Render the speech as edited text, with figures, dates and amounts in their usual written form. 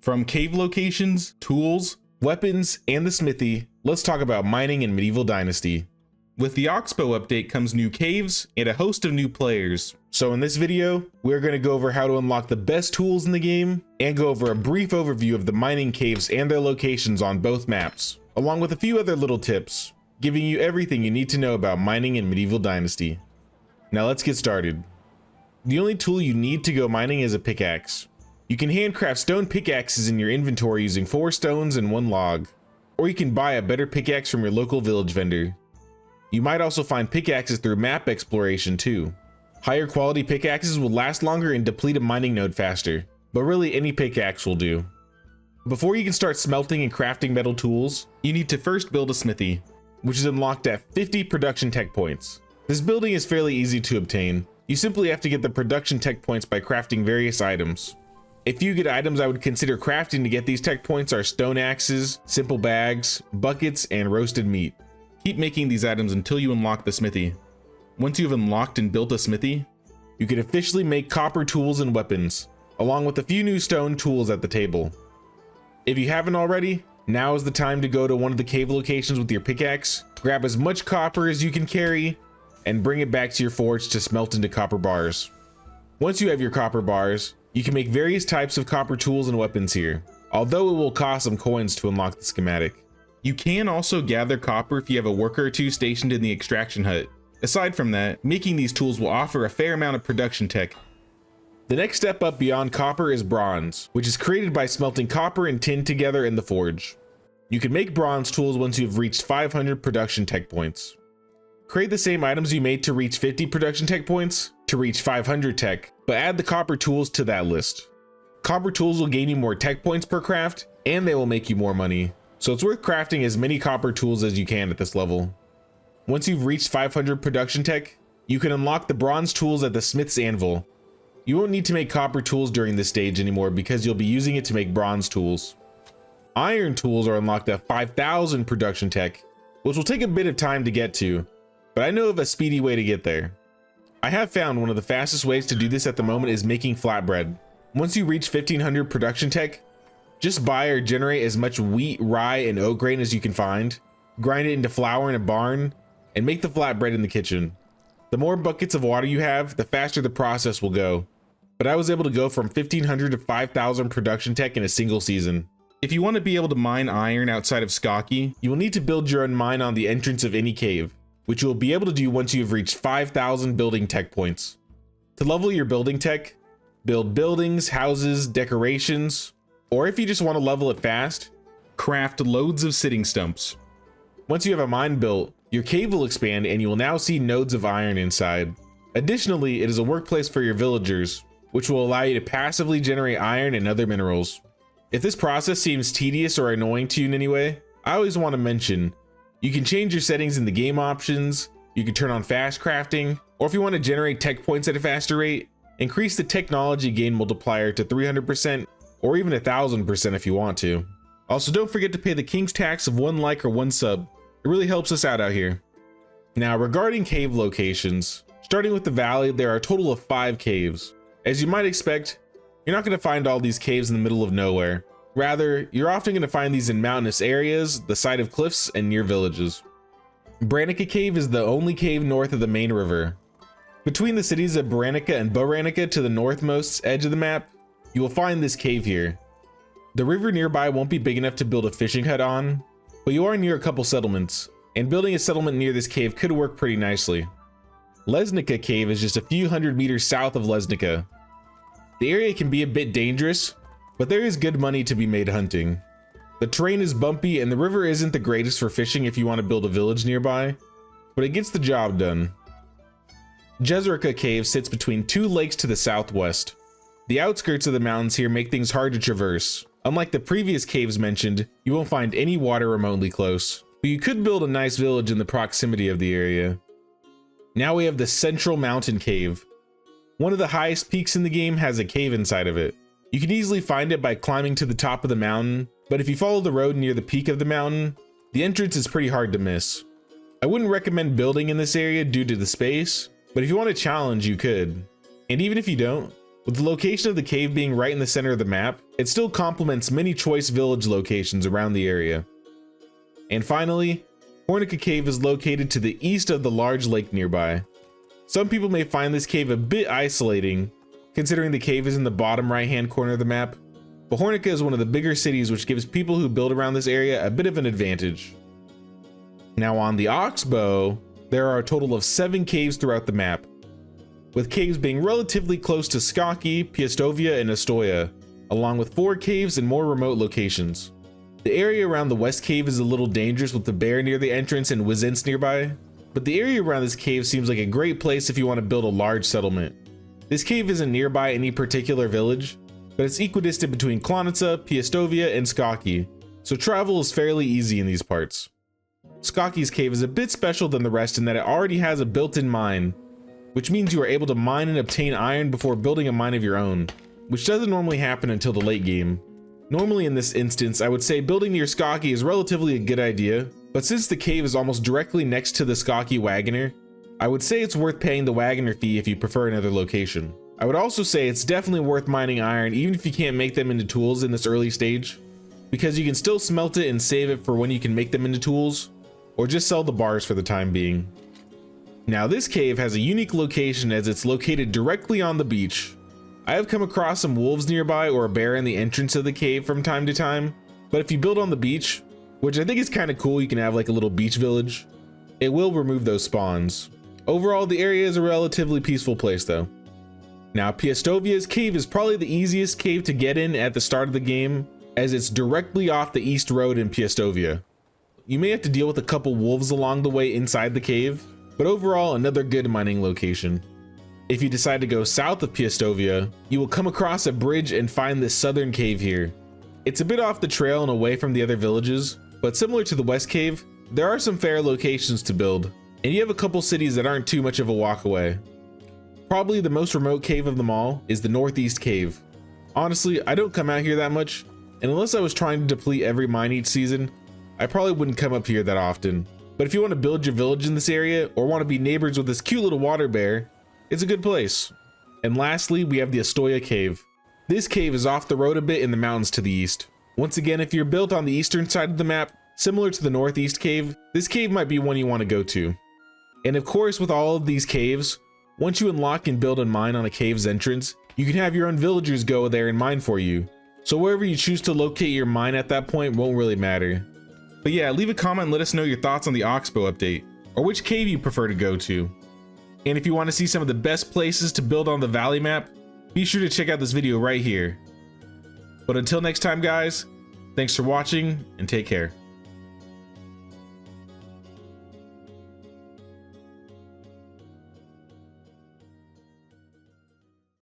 From cave locations, tools, weapons, and the Smithy, let's talk about mining in Medieval Dynasty. With the Oxbow update comes new caves and a host of new players. So in this video, we're going to go over how to unlock the best tools in the game and go over a brief overview of the mining caves and their locations on both maps, along with a few other little tips, giving you everything you need to know about mining in Medieval Dynasty. Now let's get started. The only tool you need to go mining is a pickaxe. You can handcraft stone pickaxes in your inventory using 4 stones and 1 log, or you can buy a better pickaxe from your local village vendor. You might also find pickaxes through map exploration too. Higher quality pickaxes will last longer and deplete a mining node faster, but really any pickaxe will do. Before you can start smelting and crafting metal tools, you need to first build a smithy, which is unlocked at 50 production tech points. This building is fairly easy to obtain. You simply have to get the production tech points by crafting various items. A few good items I would consider crafting to get these tech points are stone axes, simple bags, buckets, and roasted meat. Keep making these items until you unlock the smithy. Once you've unlocked and built a smithy, you can officially make copper tools and weapons, along with a few new stone tools at the table. If you haven't already, now is the time to go to one of the cave locations with your pickaxe, grab as much copper as you can carry, and bring it back to your forge to smelt into copper bars. Once you have your copper bars, you can make various types of copper tools and weapons here, although it will cost some coins to unlock the schematic. You can also gather copper if you have a worker or two stationed in the extraction hut. Aside from that, making these tools will offer a fair amount of production tech. The next step up beyond copper is bronze, which is created by smelting copper and tin together in the forge. You can make bronze tools once you've reached 500 production tech points. Create the same items you made to reach 50 production tech points to reach 500 tech, but add the copper tools to that list. Copper tools will gain you more tech points per craft, and they will make you more money, so it's worth crafting as many copper tools as you can at this level. Once you've reached 500 production tech, you can unlock the bronze tools at the smith's anvil. You won't need to make copper tools during this stage anymore because you'll be using it to make bronze tools. Iron tools are unlocked at 5,000 production tech, which will take a bit of time to get to, but I know of a speedy way to get there. I have found one of the fastest ways to do this at the moment is making flatbread. Once you reach 1500 production tech, just buy or generate as much wheat, rye, and oat grain as you can find, grind it into flour in a barn, and make the flatbread in the kitchen. The more buckets of water you have, the faster the process will go. But I was able to go from 1500 to 5000 production tech in a single season. If you want to be able to mine iron outside of Skokie, you will need to build your own mine on the entrance of any cave, which you will be able to do once you have reached 5,000 building tech points. To level your building tech, build buildings, houses, decorations, or if you just want to level it fast, craft loads of sitting stumps. Once you have a mine built, your cave will expand and you will now see nodes of iron inside. Additionally, it is a workplace for your villagers, which will allow you to passively generate iron and other minerals. If this process seems tedious or annoying to you in any way, I always want to mention, you can change your settings in the game options, you can turn on fast crafting, or if you want to generate tech points at a faster rate, increase the technology gain multiplier to 300% or even 1000% if you want to. Also, don't forget to pay the king's tax of 1 like or 1 sub. It really helps us out here. Now, regarding cave locations, starting with the valley, there are a total of 5 caves. As you might expect, you're not going to find all these caves in the middle of nowhere. Rather, you're often going to find these in mountainous areas, the side of cliffs, and near villages. Branica Cave is the only cave north of the main river. Between the cities of Branica and Boranica to the northmost edge of the map, you will find this cave here. The river nearby won't be big enough to build a fishing hut on, but you are near a couple settlements, and building a settlement near this cave could work pretty nicely. Lesnica Cave is just a few hundred meters south of Lesnica. The area can be a bit dangerous, but there is good money to be made hunting. The terrain is bumpy and the river isn't the greatest for fishing if you want to build a village nearby, but it gets the job done. Jezerica Cave sits between 2 lakes to the southwest. The outskirts of the mountains here make things hard to traverse. Unlike the previous caves mentioned, you won't find any water remotely close, but you could build a nice village in the proximity of the area. Now we have the Central Mountain Cave. One of the highest peaks in the game has a cave inside of it. You can easily find it by climbing to the top of the mountain, but if you follow the road near the peak of the mountain, the entrance is pretty hard to miss. I wouldn't recommend building in this area due to the space, but if you want a challenge, you could. And even if you don't, With the location of the cave being right in the center of the map, it still complements many choice village locations around the area. And finally, Hornica Cave is located to the east of the large lake nearby. Some people may find this cave a bit isolating, considering the cave is in the bottom right hand corner of the map, but Hornica is one of the bigger cities, which gives people who build around this area a bit of an advantage. Now on the Oxbow, there are a total of 7 caves throughout the map, with caves being relatively close to Skaki, Piestovia, and Astoya, along with 4 caves in more remote locations. The area around the west cave is a little dangerous with the bear near the entrance and Wizents nearby, but the area around this cave seems like a great place if you want to build a large settlement. This cave isn't nearby any particular village, but it's equidistant between Klonitsa, Piestovia, and Skaki, so travel is fairly easy in these parts. Skaki's cave is a bit special than the rest in that it already has a built-in mine, which means you are able to mine and obtain iron before building a mine of your own, which doesn't normally happen until the late game. Normally in this instance, I would say building near Skaki is relatively a good idea, but since the cave is almost directly next to the Skaki Wagoner, I would say it's worth paying the Wagoner fee if you prefer another location. I would also say it's definitely worth mining iron even if you can't make them into tools in this early stage, because you can still smelt it and save it for when you can make them into tools, or just sell the bars for the time being. Now this cave has a unique location as it's located directly on the beach. I have come across some wolves nearby or a bear in the entrance of the cave from time to time, but if you build on the beach, which I think is kind of cool, you can have like a little beach village, it will remove those spawns. Overall, the area is a relatively peaceful place though. Now Piestovia's cave is probably the easiest cave to get in at the start of the game, as it's directly off the east road in Piestovia. You may have to deal with a couple wolves along the way inside the cave, but overall another good mining location. If you decide to go south of Piestovia, you will come across a bridge and find this southern cave here. It's a bit off the trail and away from the other villages, but similar to the west cave, there are some fair locations to build, and you have a couple cities that aren't too much of a walk away. Probably the most remote cave of them all is the northeast cave. Honestly, I don't come out here that much, and unless I was trying to deplete every mine each season, I probably wouldn't come up here that often. But if you want to build your village in this area or want to be neighbors with this cute little water bear, it's a good place. And lastly, we have the Astoya cave. This cave is off the road a bit in the mountains to the east. Once again, if you're built on the eastern side of the map, similar to the northeast cave, this cave might be one you want to go to. And of course, with all of these caves, once you unlock and build a mine on a cave's entrance, you can have your own villagers go there and mine for you. So wherever you choose to locate your mine at that point won't really matter. But yeah, leave a comment and let us know your thoughts on the Oxbow update, or which cave you prefer to go to. And if you want to see some of the best places to build on the Valley map, be sure to check out this video right here. But until next time guys, thanks for watching and take care.